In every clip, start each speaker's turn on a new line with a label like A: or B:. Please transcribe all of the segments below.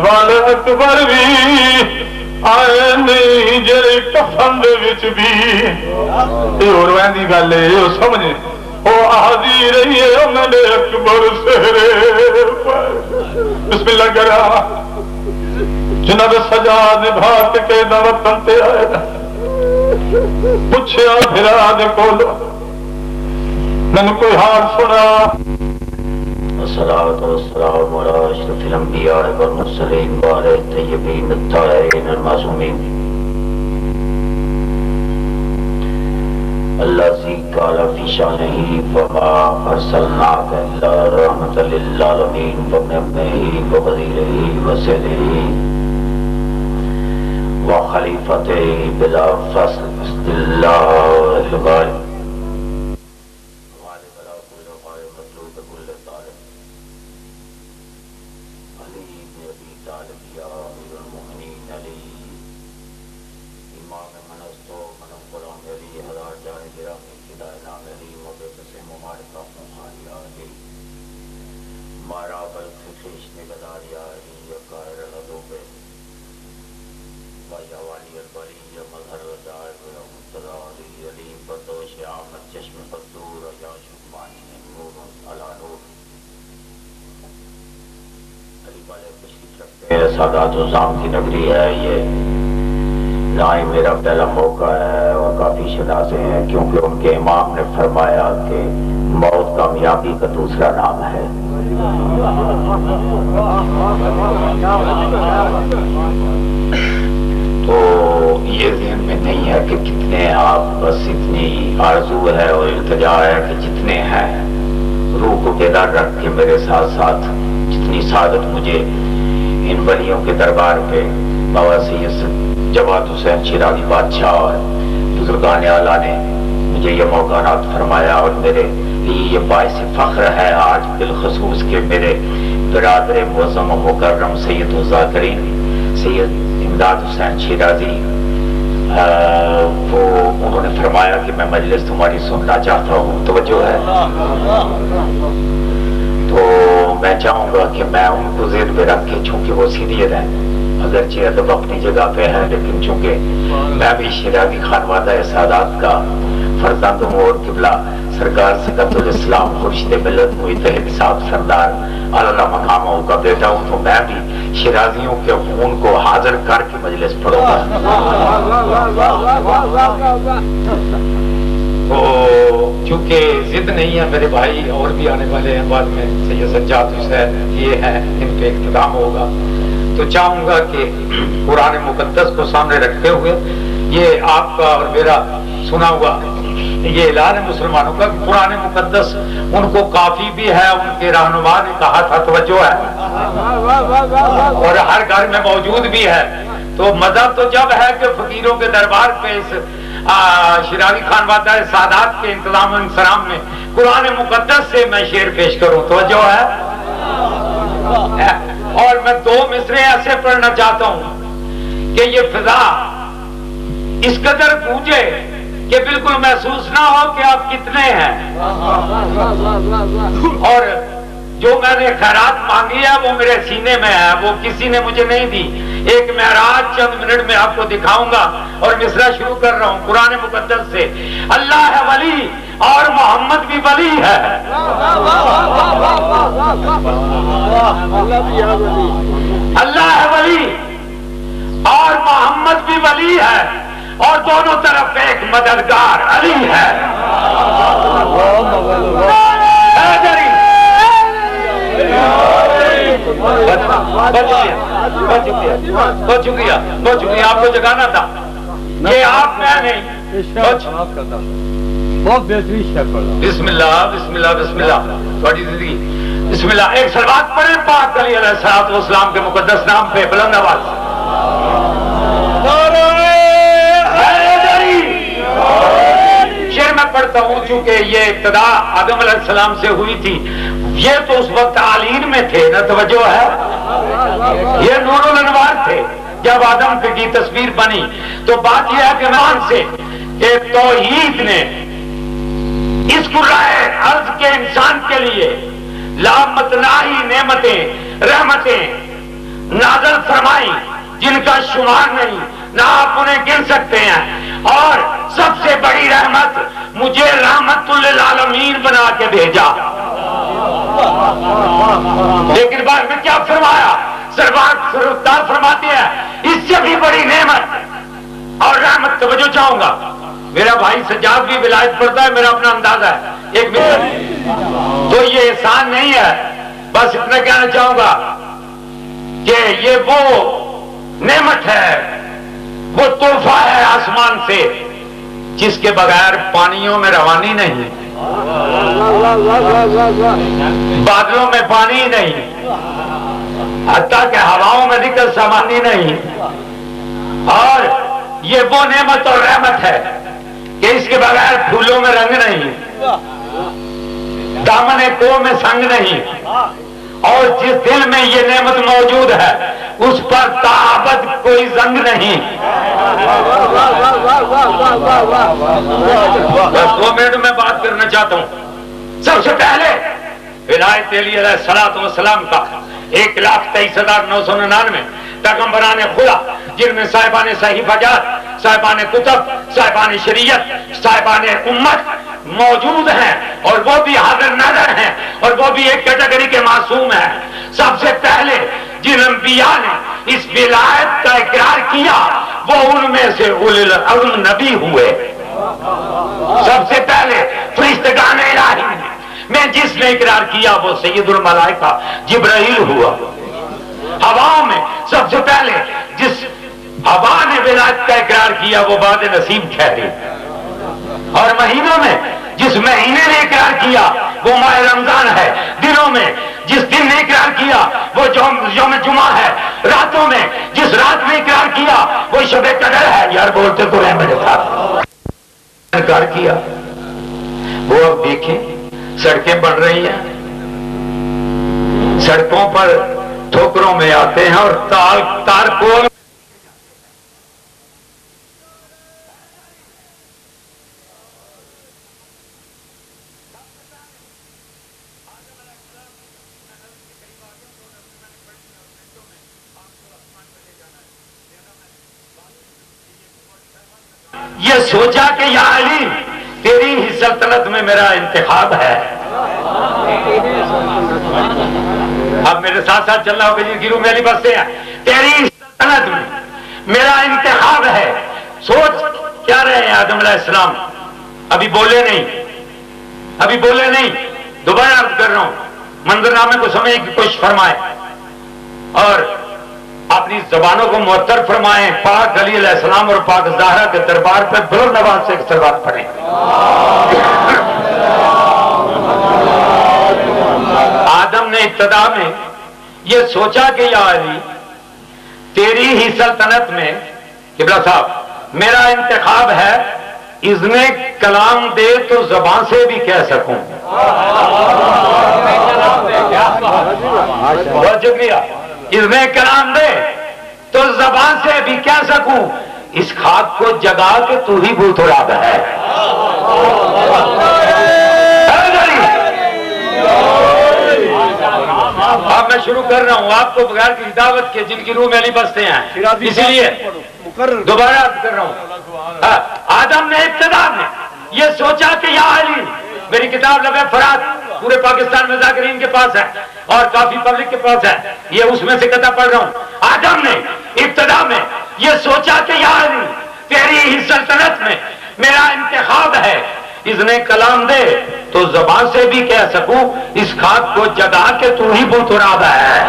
A: والے اکبر بھی آئے نہیں جڑے کفن دے وچ بھی یہ اور ویندی گل ہے وہ سمجھے وہ آدھی رہی ہے انہوں نے اکبر سہرے بسم اللہ کرا جناب سجاد نبھا کے قیداں وطن تے آئے پوچھیا پھرا دے کولو میں نے کوئی حال سنا
B: الصلاة والسلام على أشرف الأنبياء والمرسلين وعلى الطيبين الطاهرين المعصومين الذي قال في شأنه وما أرسلناك إلا رحمة للعالمين وابن ابنه ووزيره وسيده وخليفته بلا فصل بسم الله الغالب سادات الزام کی نگری ہے یہ نہ ہی میرا پہلا موقع ہے اور کافی شناسے ہیں کیونکہ ان کے امام نے فرمایا کہ موت کامیابی کا دوسرا نام ہے تو یہ ذہن میں نہیں ہے کہ کتنے آپ بس اتنی آرزو ہے اور التجا ہے کہ جتنے ہیں روح کو بیدار رکھ کے میرے ساتھ ساتھ جتنی سعادت مجھے ان ولیوں کے دربار پہ بابا سید جواد حسین شیرازی بادشاہ اور بزرگان اعلیٰ نے مجھے یہ موقع عطا فرمایا اور میرے لیے یہ باعث فخر ہے آج بالخصوص کہ میرے برادر معظم و مکرم سید الذاکرین سید امداد حسین شیرازی وہ انہوں نے فرمایا کہ میں مجلس تمہاری سننا چاہتا ہوں توجہ ہے تو میں چاہوں گا کہ میں ان کو ذہن میں رکھ کے چونکہ وہ سینئر ہیں اگرچہ ادب اپنی جگہ پہ ہے لیکن چونکہ میں بھی شیرازی خانوادہ سادات کا فرزند ہوں اور قبلہ سرکار سکت الاسلام خورشید ملت متحد صاحب سردار اعلیٰ مقاموں کا بیٹا ہوں تو میں بھی شیرازیوں کے خون کو حاضر کر کے مجلس پڑھوں گا تو چونکہ ضد نہیں ہے میرے بھائی اور بھی آنے والے ہیں بعد میں سید سجاد حسین یہ ہے ان پہ اختتام ہوگا تو چاہوں گا کہ قرآن مقدس کو سامنے رکھتے ہوئے یہ آپ کا اور میرا سنا ہوا یہ اعلان مسلمانوں کا قرآن مقدس ان کو کافی بھی ہے ان کے رہنما نے کہا تھا توجہ ہے اور ہر گھر میں موجود بھی ہے تو مذہب تو جب ہے کہ فقیروں کے دربار پہ اس شیرازی خانوادہ سادات کے انتظام و انصرام میں قرآن مقدس سے میں شعر پیش کروں توجہ ہے اور میں دو مصرے ایسے پڑھنا چاہتا ہوں کہ یہ فضا اس قدر گونجے کہ بالکل محسوس نہ ہو کہ آپ کتنے ہیں اور جو میں نے خیرات مانگی ہے وہ میرے سینے میں ہے وہ کسی نے مجھے نہیں دی ایک معراج چند منٹ میں آپ کو دکھاؤں گا اور مصرع شروع کر رہا ہوں قرآن مقدس سے اللہ ہے ولی اور محمد بھی ولی ہے اللہ ہے ولی اور محمد بھی ولی ہے اور دونوں طرف ایک مددگار علی ہے بہت شکریہ آپ کو جگانا تھا یہ آپ میں نہیں
C: بہت بہترین شعر پڑھا
B: بسم اللہ بسم اللہ بسم اللہ بڑی زندگی بسم اللہ ایک صلوات پڑھیں پاک علی علیہ الصلوۃ والسلام کے مقدس نام پہ بلند آواز شعر میں پڑھتا ہوں چونکہ یہ ابتدا آدم علیہ السلام سے ہوئی تھی یہ تو اس وقت عالین میں تھے نہ توجہ ہے یہ نور الانوار تھے جب آدم کی تصویر بنی تو بات یہ ہے کہ مان سے کہ توحید نے اس قرائے عرض کے انسان کے لیے لامتناہی نعمتیں رحمتیں نازل شمار نہیں، نہ آپ انہیں گن سکتے ہیں۔ اور سب سے بڑی رحمت، مجھے رحمت للعالمین بنا کے بھیجا۔ لیکن بعد میں کیا فرمایا؟ سرکار فرماتے ہیں اس سے بھی بڑی نعمت اور رحمت۔ توجہ چاہوں گا، میرا بھائی سجاد بھی ولایت پڑھتا ہے، میرا اپنا اندازہ ہے، ایک منٹ، تو یہ احسان نہیں ہے۔ بس اتنا کہنا چاہوں گا کہ یہ وہ نعمت ہے، وہ تحفہ ہے آسمان سے جس کے بغیر پانیوں میں روانی نہیں، بادلوں میں پانی نہیں، حتیٰ کہ ہواؤں میں نکل سامانی نہیں۔ اور یہ وہ نعمت اور رحمت ہے کہ اس کے بغیر پھولوں میں رنگ نہیں، دامن کو میں سنگ نہیں، اور جس دل میں یہ نعمت موجود ہے اس پر تابد کوئی زنگ نہیں۔ بس 2 منٹ میں بات کرنا چاہتا ہوں۔ سب سے پہلے ولایت علی علیہ الصلوۃ والسلام کا 1,23,999 پیغمبران خدا، جن میں صاحبان صحیفات، صاحبان کتب، صاحبان شریعت، صاحبان امت موجود ہیں، اور وہ بھی حاضر نظر ہیں، اور وہ بھی ایک کیٹیگری کے معصوم ہیں۔ سب سے پہلے جن انبیاء نے اس ولایت کا اقرار کیا وہ ان میں سے اولی العزم نبی ہوئے۔ سب سے پہلے فرشتگان الہی میں جس نے اقرار کیا وہ سید الملائکہ جبرائیل ہوا۔ ہواؤں میں سب سے پہلے جس ہوا نے ولایت کا اقرار کیا وہ باد نسیم ٹھہری، اور مہینوں میں جس مہینے نے اقرار کیا وہ ماہ رمضان ہے، دنوں میں جس دن نے اقرار کیا وہ یوم جمعہ ہے، راتوں میں جس رات نے اقرار کیا وہ شب قدر ہے۔ یار بولتے تو رہے میرے ساتھ، اقرار کیا۔ وہ اب دیکھیں سڑکیں بن رہی ہیں، سڑکوں پر ٹھوکروں میں آتے ہیں اور تار کو یہ سوچا کہ یا علی تیری ہی سلطنت میں میرا انتخاب ہے۔ اب میرے ساتھ ساتھ چلنا ہوگا جن کی روح میں علی بستے ہیں، تیری سلطنت میں میرا انتخاب ہے۔ سوچ کیا رہے ہیں آدم علیہ السلام؟ ابھی بولے نہیں، دوبارہ عرض کر رہا ہوں، منظرنامے کو سمجھنے کی کوشش فرمائے اور اپنی زبانوں کو معطر فرمائیں۔ پاک علی علیہ السلام اور پاک زہرا کے دربار پر بلند آواز سے صلوات پڑھیں۔ آدم نے ابتدا میں یہ سوچا کہ یا علی تیری ہی سلطنت میں قبلہ صاحب میرا انتخاب ہے، اذن کلام دے تو زبان سے بھی کہہ سکوں۔ بہت شکریہ۔ اذن کلام دے تو زبان سے بھی کہہ سکوں، اس خاک کو جگا کے تو ہی بھوت رات ہے۔ اب میں شروع کر رہا ہوں آپ کو بغیر کی دعوت کے جن کی روح میں علی بستے ہیں، اسی لیے دوبارہ عرض کر رہا ہوں۔ آدم نے ابتدا میں یہ سوچا کہ یا علی، میری کتاب لب فرات پورے پاکستان میں ذاکرین کے پاس ہے اور کافی پبلک کے پاس ہے، یہ اس میں سے قطع پڑھ رہا ہوں۔ آدم نے ابتدا میں یہ سوچا کہ یا علی تیری ہی سلطنت میں میرا انتخاب ہے، اذن کلام دے تو زبان سے بھی کہہ سکوں، اس خاک کو جگا کے تو ہی بت رہا ہے۔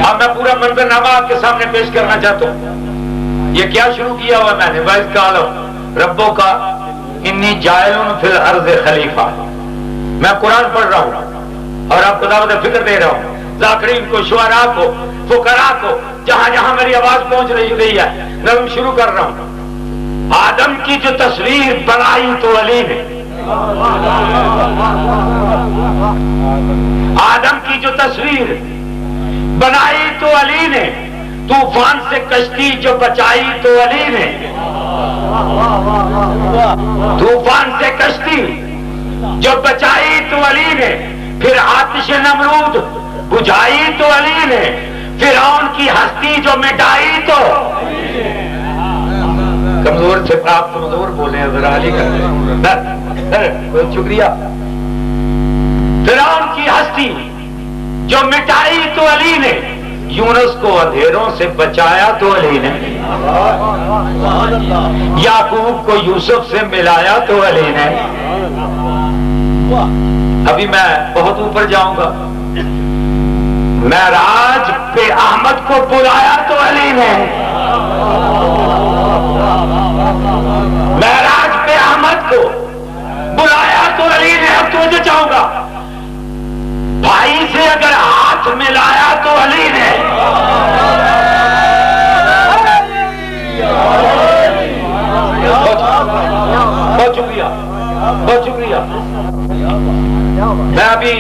B: اب میں پورا منظرنامہ آپ کے سامنے پیش کرنا چاہتا ہوں۔ یہ کیا شروع کیا ہوا میں نے؟ وَإِذْ قَالَ رَبُّكَ إِنِّي جَاعِلٌ فِي الْأَرْضِ خلیفہ۔ میں قرآن پڑھ رہا ہوں اور آپ کو دعوت فکر دے رہا ہوں، ذاکرین کو، شعراء کو، فقراء کو، جہاں جہاں میری آواز پہنچ رہی ہے نظم شروع کر رہا ہوں۔ آدم کی جو تصویر بنائی تو علی نے، آدم کی جو تصویر بنائی تو علی نے، طوفان سے کشتی جو بچائی تو علی نے، طوفان سے کشتی جو بچائی تو علی نے، پھر آتش نمرود بجھائی تو ہستی جو مٹائی تو کمزور سے آپ کمزور بولے ہیں ذرا علی کا بہت شکریہ. فرعون کی ہستی جو مٹائی تو علی نے، یونس کو اندھیروں سے بچایا تو علی نے، یعقوب کو یوسف سے ملایا تو علی نے. ابھی میں بہت اوپر جاؤں گا. معراج پہ احمد کو بلایا تو علی نے، معراج پہ احمد کو بلایا تو علی نے. اب تجھے چاہوں گا بھائی سے اگر ہاتھ ملایا تو علی نے. بہت شکریہ بہت شکریہ. میں ابھی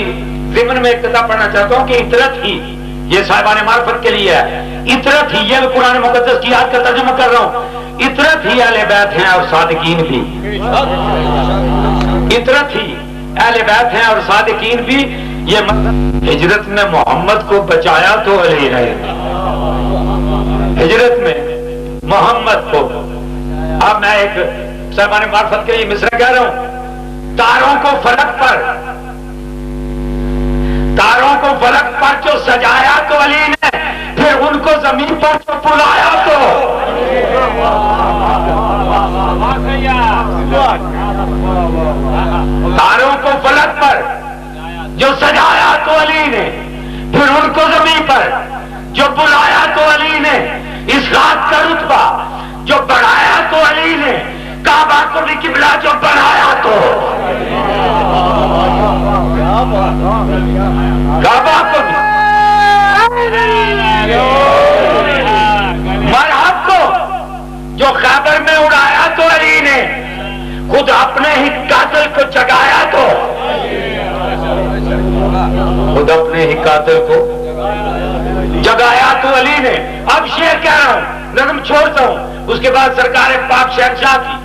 B: ضمن میں ایک کتاب پڑھنا چاہتا ہوں کہ اطرت ہی، یہ صاحبان معرفت کے لیے ہے. اطرت ہی، یہ قرآن مقدس کی آیت کا ترجمہ کر رہا ہوں. اطرت ہی اہل بیت ہیں اور صادقین بھی. اطرت ہی اہل بیت ہیں اور صادقین بھی. یہ ہجرت میں محمد کو بچایا تو علی نے، ہجرت میں محمد کو. اب میں ایک صاحبان معرفت کے لیے مصرع کہہ رہا ہوں. تاروں کو فلک پر، تاروں کو فلک پر جو سجایا تو علی نے، پھر ان کو زمین پر جو بلایا تو. تاروں کو فلک پر جو سجایا تو علی نے، پھر ان کو زمین پر جو بلایا تو علی نے. اس رات کا رتبہ جو بڑھایا تو علی نے، کعبہ کو بھی قبلہ جو بنایا تو. کعبہ کو بھی، مرحب کو جو خیبر میں اڑایا تو علی نے، خود اپنے ہی قاتل کو جگایا تو. خود اپنے ہی قاتل کو جگایا تو علی نے. اب شعر کہہ رہا ہوں، نظم چھوڑتا ہوں. اس کے بعد سرکار پاک شہنشاہ کی،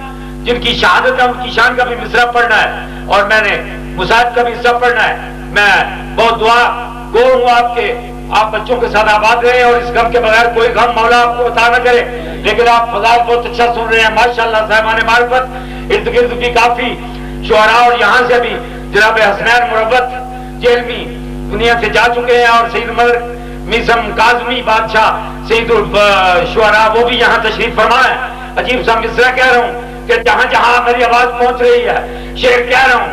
B: جن کی شہادت ہے، ان کی شان کا بھی مصرع پڑھنا ہے، اور میں نے مساعد کا بھی حصہ پڑھنا ہے. میں بہت دعا گو ہوں آپ کے، آپ بچوں کے ساتھ آباد رہے اور اس غم کے بغیر کوئی غم مولا آپ کو عطا نہ کرے. لیکن آپ فضائل بہت اچھا سن رہے ہیں ماشاءاللہ. صاحبان معرفت ارد گرد بھی کافی شعراء، اور یہاں سے بھی جناب حسنین مروت جیل میں دنیا سے جا چکے ہیں، اور سید مدر میزم کاظمی بادشاہ سید الشعراء وہ بھی یہاں تشریف فرما ہے. عجیب سا مصرع کہہ رہا ہوں کہ جہاں جہاں میری آواز پہنچ رہی ہے شعر کہہ رہا ہوں.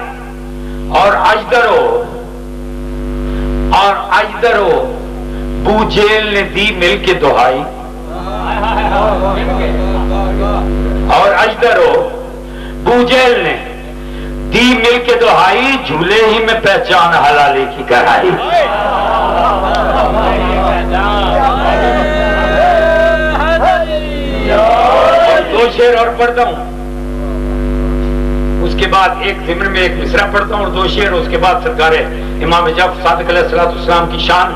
B: اور اجدرو اور اجدرو بو جیل نے دی مل کے دہائی، اور اجدرو بو جیل نے دی مل کے دہائی، جھولے ہی میں پہچان حلالی کی کرائی. دو شعر اور پڑھتا ہوں، اس کے بعد ایک ضمن میں ایک مصرع پڑھتا ہوں اور دو شعر. اس کے بعد سرکار امام جعفر صادق علیہ السلام کی شان.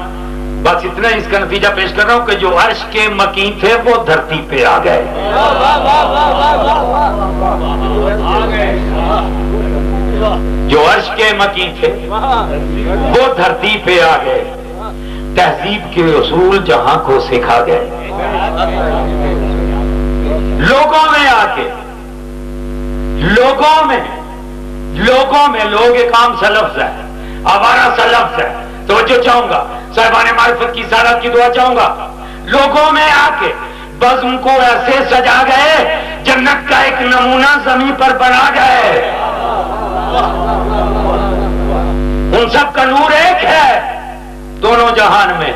B: بس اتنا ہی اس کا نتیجہ پیش کر رہا ہوں کہ جو عرش کے مکین تھے وہ دھرتی پہ آ گئے. جو عرش کے مکین تھے وہ دھرتی پہ آ گئے. تہذیب کے اصول جہاں کو سکھا گئے. لوگوں میں آ کے، لوگوں میں لوگ ایک عام سا لفظ ہے، آوارہ سا لفظ ہے. توجہ چاہوں گا، صاحبان معرفت کی سالات کی دعا چاہوں گا. لوگوں میں آ کے بزم کو ایسے سجا گئے، جنت کا ایک نمونہ زمین پر بنا گئے. ان سب کا نور ایک ہے دونوں جہان میں،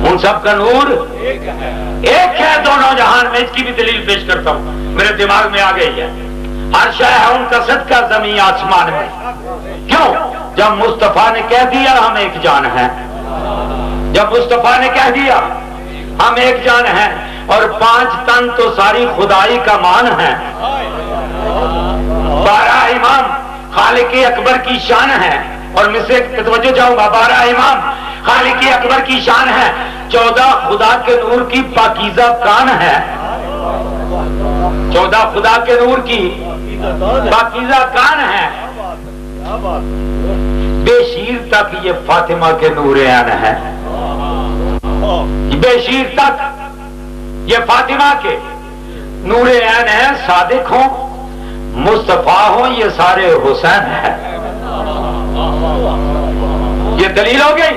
B: ان سب کا نور ایک ہے دونوں جہان میں. اس کی بھی دلیل پیش کرتا ہوں، میرے دماغ میں آ گئی ہے. ہر شے ہے ان کا صدقہ زمین آسمان میں. کیوں؟ جب مصطفیٰ نے کہہ دیا ہم ایک جان ہیں، جب مصطفیٰ نے کہہ دیا ہم ایک جان ہیں، اور 5 تن تو ساری خدائی کا مان ہے. 12 امام خالق اکبر کی شان ہے، اور میں سے توجہ چاہوں گا، 12 امام خالق اکبر کی شان ہے. 14 خدا کے نور کی پاکیزہ کان ہے. 14 خدا کے نور کی پاکیزہ کان ہے. بے شیر تک یہ فاطمہ کے نور عین ہے. بے شیر تک یہ فاطمہ کے نور عین ہیں، صادق ہوں مصطفیٰ ہوں، یہ سارے حسین ہیں۔ یہ دلیل ہو گئی۔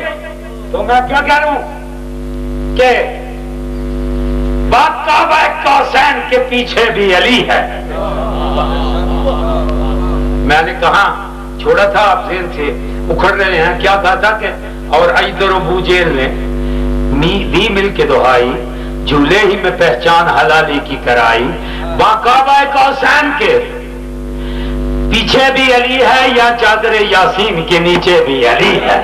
B: تو میں کیا کہہ رہا ہوں کہ کعبہ قوسین کے پیچھے بھی علی ہے۔ میں نے کہا چھوڑا تھا، آپ ذہن سے اکھڑ رہے ہیں، کیا کہا تھا کہ اور ایدر ابو جیل نے دی مل کے دہائی، جھولے ہی میں پہچان حلالی کی کرائی۔ کعبہ قوسین کے پیچھے بھی علی ہے، یا چادر یاسین کے نیچے بھی علی ہے۔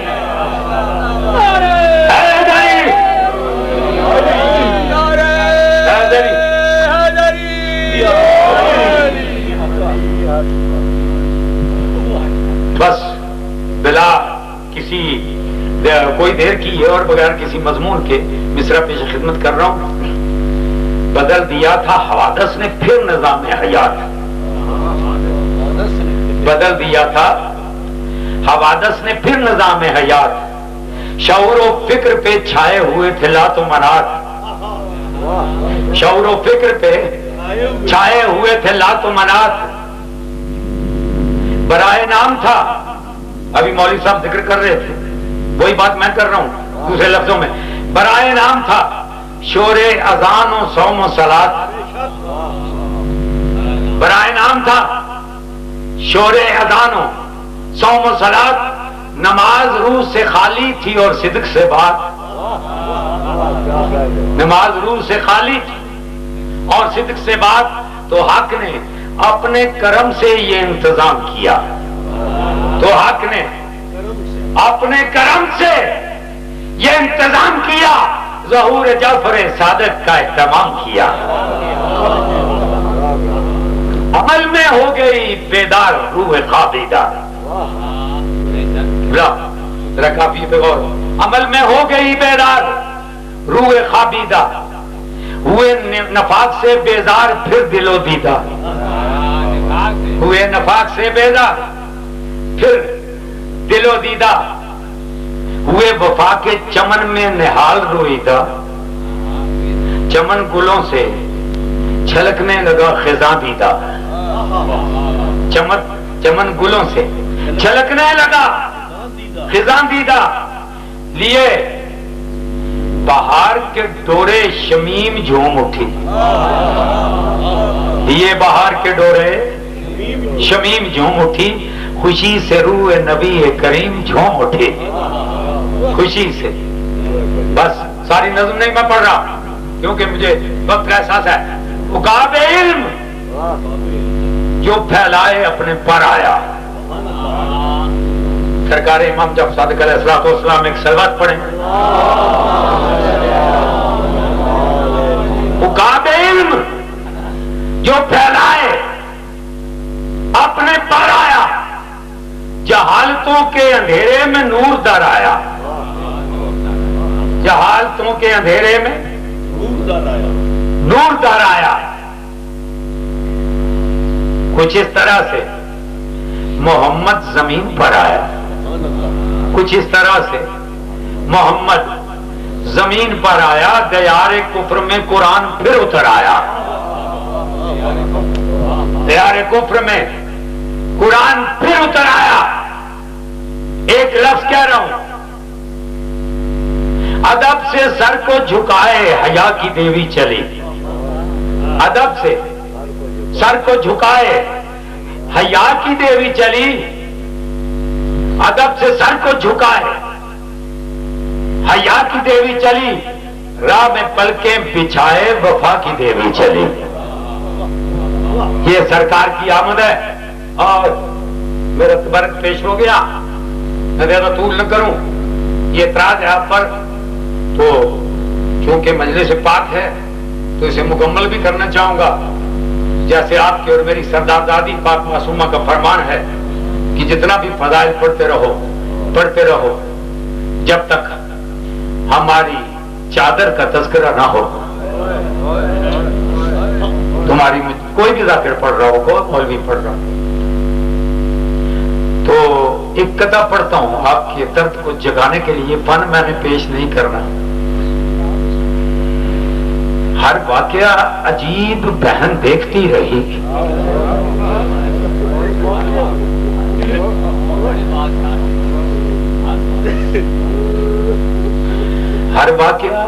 B: بس بلا کسی کوئی دیر کی ہے اور بغیر کسی مضمون کے مصرع پیش خدمت کر رہا ہوں۔ بدل دیا تھا حوادث نے پھر نظام حیات، بدل دیا تھا حوادث نے پھر نظام حیات، شعور و فکر پہ چھائے ہوئے تھے لات و منات، شعور و فکر پہ چھائے ہوئے تھے لات و منات، برائے نام تھا، ابھی مولوی صاحب ذکر کر رہے تھے وہی بات میں کر رہا ہوں دوسرے لفظوں میں، برائے نام تھا شور اذان و صوم و صلات، برائے نام تھا شور اذان و صوم و صلات، نماز روح سے خالی تھی اور صدق سے بات، نماز روح سے خالی تھی اور صدق سے بات، تو حق نے اپنے کرم سے یہ انتظام کیا، تو حق نے اپنے کرم سے یہ انتظام کیا، ظہور جعفر صادق کا اہتمام کیا، عمل میں ہو گئی بیدار روح خابیدہ، ذرا کافی پہ غور، عمل میں ہو گئی بیدار روح خابیدہ، ہوئے نفاق سے بیزار پھر دل و دیدہ، ہوئے نفاق سے بیزار پھر دل و دیدہ، ہوئے وفا کے چمن میں نہال رویدہ، چمن گلوں سے چھلکنے لگا خزاں دیدہ، چمن گلوں سے چھلکنے لگا خزاں دیدہ، لیے بہار کے ڈورے شمیم جھوم اٹھی، یہ بہار کے ڈورے شمیم جھوم اٹھی، خوشی سے روح نبی کریم جھوم اٹھی، خوشی سے، بس ساری نظم نہیں میں پڑھ رہا کیونکہ مجھے وقت کا احساس ہے، عقاب علم جو پھیلائے اپنے پر آیا، سرکار امام جب صادق علیہ السلام ایک صلوات پڑھیں، عقاب علم جو پھیلائے اپنے پر آیا، جہالتوں کے اندھیرے میں نور در آیا، جہالتوں کے اندھیرے میں نور در آیا، کچھ اس طرح سے محمد زمین پر آیا، کچھ اس طرح سے محمد زمین پر آیا، دیار کفر میں قرآن پھر اتر آیا، دیار کفر میں قرآن پھر اتر آیا، ایک لفظ کہہ رہا ہوں، ادب سے سر کو جھکائے حیا کی دیوی چلی، ادب سے سر کو جھکائے حیا کی دیوی چلی، ادب سے سر کو جھکائے حیا کی دیوی چلی، راہ میں پلکیں بچھائے وفا کی دیوی چلی، یہ سرکار کی آمد ہے، اور میرا تبرک پیش ہو گیا، میں زیادہ طول نہ کروں، یہ اعتراض ہے آپ پر، تو چونکہ مجلس پاک ہے تو اسے مکمل بھی کرنا چاہوں گا، جیسے آپ کی اور میری سردار دادی پاک معصومہ کا فرمان ہے کہ جتنا بھی فضائل پڑھتے رہو جب تک ہماری چادر کا تذکرہ نہ ہو، تمہاری کوئی بھی ذاکر پڑھ رہا ہو، کوئی مولوی پڑھ رہا ہو، تو ایک قطعہ پڑھتا ہوں آپ کے درد کو جگانے کے لیے، فن میں نے پیش نہیں کرنا، ہر واقعہ عجیب بہن دیکھتی رہی. ہر واقعہ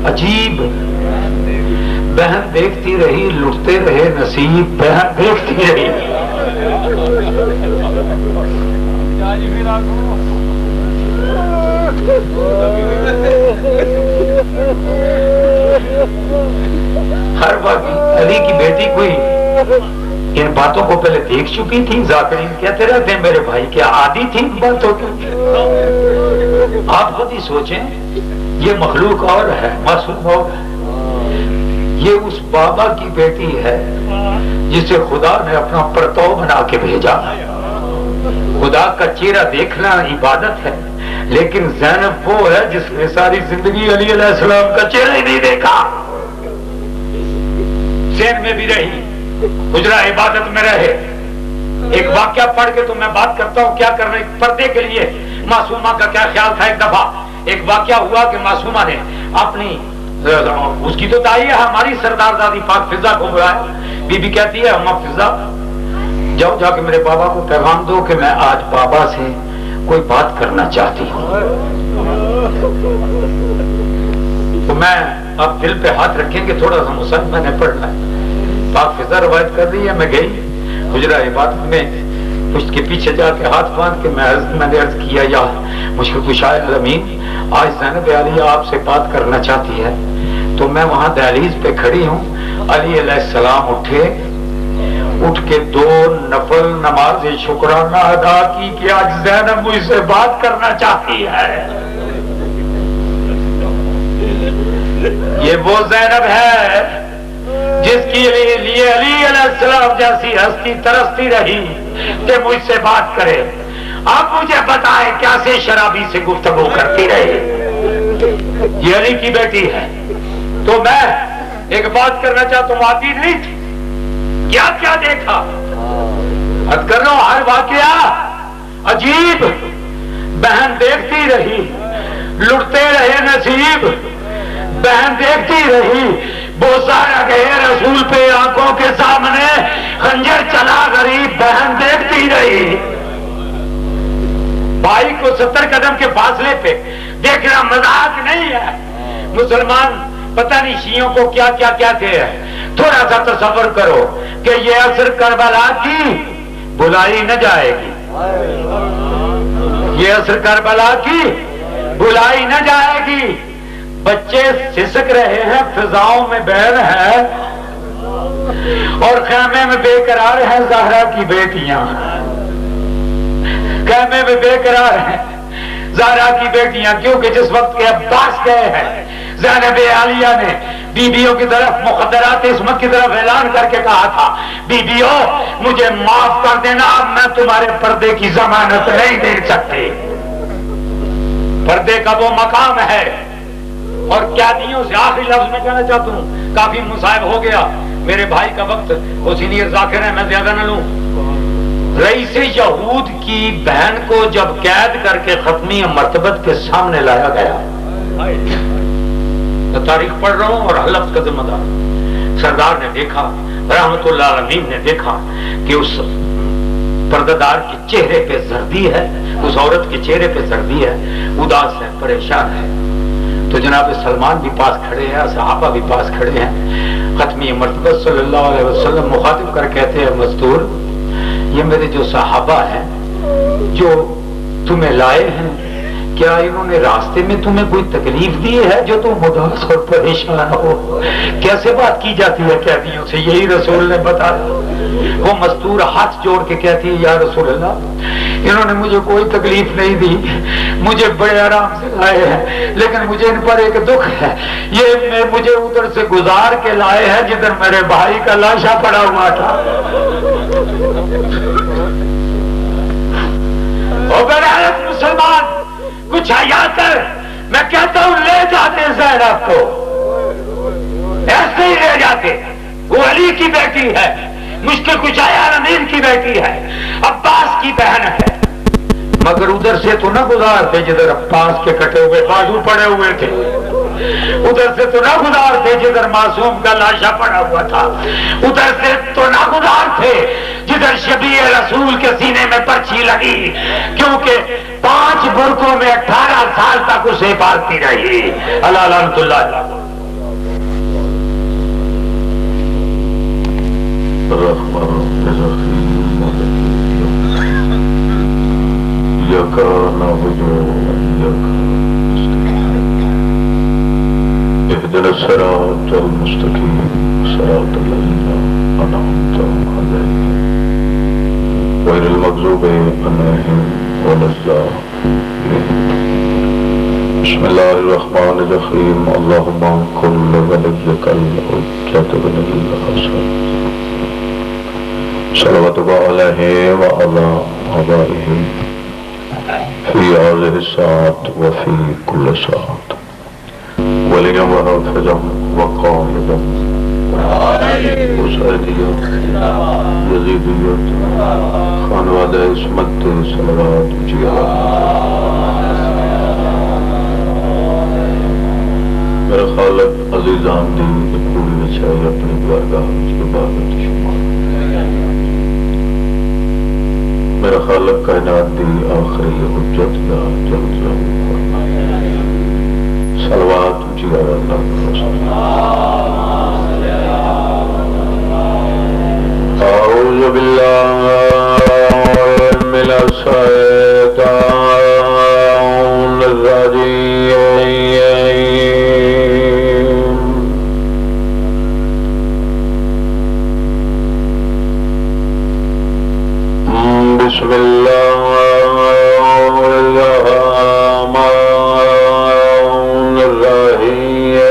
B: عجیب بہن دیکھتی رہی، لٹتے رہے نصیب بہن دیکھتی رہی. ہر وقت علی کی بیٹی کوئی ان باتوں کو پہلے دیکھ چکی تھی. ذاکرین کہتے رہتے ہیں میرے بھائی کیا عادی تھی ان باتوں کی. آپ خود ہی سوچیں، یہ مخلوق اور ہے، معصوم اور ہے. یہ اس بابا کی بیٹی ہے جسے خدا نے اپنا پرتو بنا کے بھیجا. خدا کا چہرہ دیکھنا عبادت ہے، لیکن زینب وہ ہے جس نے ساری زندگی علی علیہ السلام کا چہرہ ہی نہیں دیکھا. سین میں بھی رہی، حجرہ عبادت میں رہے. ایک واقعہ پڑھ کے تو میں بات کرتا ہوں کیا کرنے پردے کے لیے معصومہ کا کیا خیال تھا. ایک دفعہ ایک واقعہ ہوا کہ معصومہ نے اپنی، اس کی تو دائی ہے ہماری سردار دادی پاک فضا کو بلایا. بی بی کہتی ہے اما فضا جاؤ جا کے میرے بابا کو پیغام دو کہ میں آج بابا سے کوئی بات کرنا چاہتی ہوں. تو میں اب دل پہ ہاتھ رکھیں گے، تھوڑا سا مصنف میں نے پڑھنا ہے. پاک فضا روایت کر رہی ہے، میں گئی حجرہ عبادت میں، پشت کے پیچھے جا کے ہاتھ باندھ کے میں نے عرض کیا یا مشکل کشائے الامین آج زینب عالیہ آپ سے بات کرنا چاہتی ہے. تو میں وہاں دہلیز پہ کھڑی ہوں. علی علیہ السلام اٹھے، اٹھ کے 2 نفل نماز شکرانہ ادا کی کہ آج زینب مجھ سے بات کرنا چاہتی ہے. یہ وہ زینب ہے جس کے لیے علی علیہ السلام جیسی ہستی ترستی رہی کہ مجھ سے بات کرے. آپ مجھے بتائیں کیسے شرابی سے گفتگو کرتی رہی. یہ علی کی بیٹی ہے. تو میں ایک بات کرنا چاہتا ہوں، آتی نہیں تھی. کیا کیا دیکھا عرض کر رہا ہوں. ہر واقعہ عجیب بہن دیکھتی رہی، لٹتے رہے نصیب بہن دیکھتی رہی. بوسا گئے رسول پہ آنکھوں کے سامنے، خنجر چلا غریب بہن دیکھتی رہی. بھائی کو 70 قدم کے فاصلے پہ دیکھنا مذاق نہیں ہے. مسلمان پتہ نہیں شیعوں کو کیا کیا کہتے ہیں. تھوڑا سا تصور کرو کہ یہ عصر کربلا کی بلائی نہ جائے گی. یہ عصر کربلا کی بلائی نہ جائے گی. بچے سسک رہے ہیں، فضاؤں میں بہن ہے اور خیمے میں بے قرار ہیں زہرا کی بیٹیاں. خیمے میں بے قرار ہیں زہرا کی بیٹیاں، کیونکہ جس وقت کے عباس گئے ہیں زینب عالیہ نے بیبیوں کی طرف مخدرات عصمت کی طرف اعلان کر کے کہا تھا بیبیوں مجھے معاف کر دینا، اب میں تمہارے پردے کی ضمانت نہیں دے سکتی. پردے کا وہ مقام ہے. اور قیدیوں سے آخری لفظ میں کہنا چاہتا ہوں، کافی مصائب ہو گیا، میرے بھائی کا وقت وہ سینئر ذاکر ہے، میں زیادہ نہ لوں. رئیس یہود کی بہن کو جب قید کر کے ختمی مرتبت کے سامنے لایا گیا، میں تاریخ پڑھ رہا ہوں اور حلف کا ذمہ دار سردار نے دیکھا، رحمت اللہ علیہ نے دیکھا کہ اس پردہ کے چہرے پہ زردی ہے، اس عورت کے چہرے پہ زردی ہے، اداس ہے، پریشان ہے. تو جناب سلمان بھی پاس کھڑے ہیں، صحابہ بھی پاس کھڑے ہیں. ختمی مرتبہ صلی اللہ علیہ وسلم مخاطب کر کہتے ہیں مزدور یہ میرے جو صحابہ ہیں جو تمہیں لائے ہیں، کیا انہوں نے راستے میں تمہیں کوئی تکلیف دی ہے جو تم اداس اور پریشان ہو؟ کیسے بات کی جاتی ہے قیدیوں سے؟ یہی رسول نے بتایا. وہ مستور ہاتھ جوڑ کے کہتی ہے یا رسول اللہ انہوں نے مجھے کوئی تکلیف نہیں دی، مجھے بڑے آرام سے لائے ہیں، لیکن مجھے ان پر ایک دکھ ہے، یہ مجھے ادھر سے گزار کے لائے ہیں جدھر میرے بھائی کا لاشا پڑا ہوا تھا. مسلمان کچھ حیا کر، میں کہتا ہوں لے جاتے زینب کو، ایسے ہی لے جاتے. وہ علی کی بیٹی ہے، مشکل کشایا امیر کی بیٹی ہے، عباس کی بہن ہے، مگر ادھر سے تو نہ گزارتے جدھر عباس کے کٹے ہوئے بازو پڑے ہوئے تھے. ادھر سے تو ناگزار تھے جدھر معصوم کا لاشا پڑا ہوا تھا، ادھر سے تو ناگزار تھے جدھر شبیہ رسول کے سینے میں پرچھی لگی، کیونکہ 5 برقوں میں 18 سال تک اسے پالتی رہی۔ اللہ لعنت اللہ علیہ۔
A: اهدنا الصراط المستقيم صراط الذين أنعمت عليهم غير المغضوب عليهم ولا الضالين. بسم الله الرحمن الرحيم. اللهم كن لوليك الحجة بن الحسن صلواتك عليه وعلى آبائه في هذه الساعة وفي كل ساعة وليا وحافظا وقائدا وسائديا يزيديا خانواد اسمت صلوات جيرا. میرا خالق عزیزان دی پوری وچھائی اپنی بارگاہ کی عبادت شمار. میرا خالق کائنات دی آخری حجت دا جلزہ صلوات جیرا اللہ اعوذ باللہ من الشیطان الرجیم. بسم اللہ الرحمن الرحیم.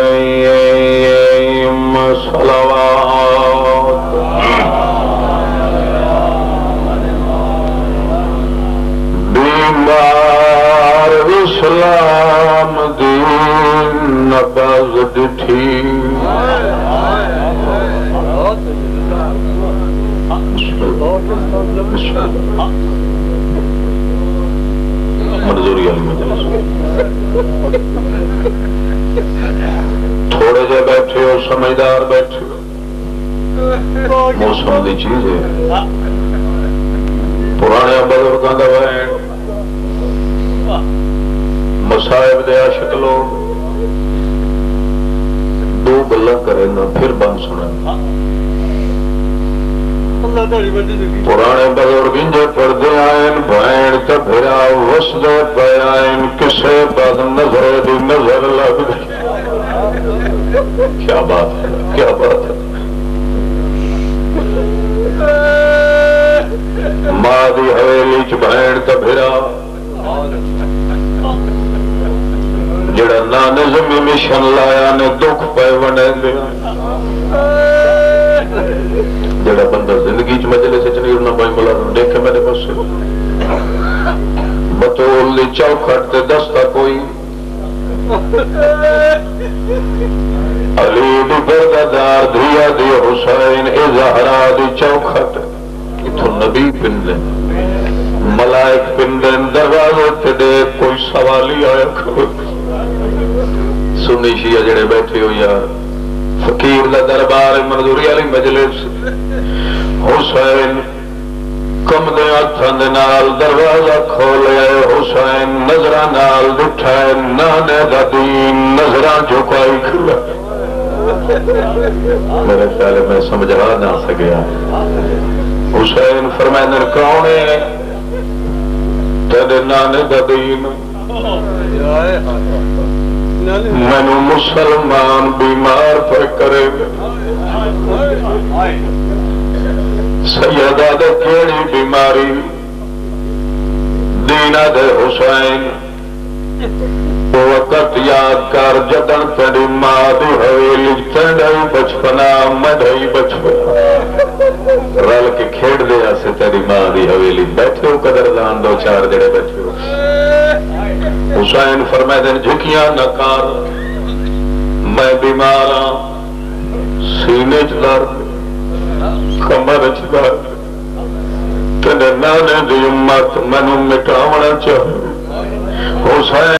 A: صلوات بیمار اسلام دین نبض ڈٹھی. منظوری علی مجلس تھوڑے جے بیٹھے ہو سمجھدار بیٹھے ہو. موسم دی چیز ہے. پرانے بزرگاں دا وین مصائب دے عاشق لوگ دو گلاں کریں گا پھر بند سنیں. پرانے بزرگ انجے پردے آئین بھائن تبھرا وسدے پہ آئین کسے بد نظر دی نظر لگ گئی. کیا بات ہے، کیا بات ہے. ماں دی حویلی چ بھائن تبھرا جڑا نا نظمی مشن لایا نے دکھ پہ ونے دیا. جڑا بندہ زندگی چ مجلس چ نہیں اڑنا بھائی مولا دیکھے میرے پاس بطول دی چوکھٹ تے دستا کوئی علی دی بردار دھیا دی حسین اے زہرا دی چوکھٹ اتھوں نبی پندے ملائک پندے دروازے تے دے کوئی سوالی آیا کھو. سنی شیعہ جڑے بیٹھے ہو یار فقیر دا دربار منظوری علی مجلس حسین کم دے ہاتھاں دے نال دروازہ کھولے. حسین نظراں نال ڈٹھا نانے دا دین نظراں جھکائی کھلا. میرے خیال میں سمجھا نہ سکیا. حسین فرمائے کون ہے تیرے نانے دا دین؟ مینو مسلمان بیمار پہ کرے گا. سیدہ دے کیڑی بیماری دینا دے حسین وہ وقت یاد کر جدن تیری ماں دی حویلی تنڈائی بچپنا مدھائی بچپنا رل کے کھیڑ دیا سے تیری ماں دی حویلی بیٹھے ہو قدردان دو چار جڑے بیٹھے ہو. حسین فرمائے دن جھکیاں نکار میں بیمار ہاں سینے چ درد کمر چ درد تیرے نانے دی امت مینوں مٹاونا چاہے. حسین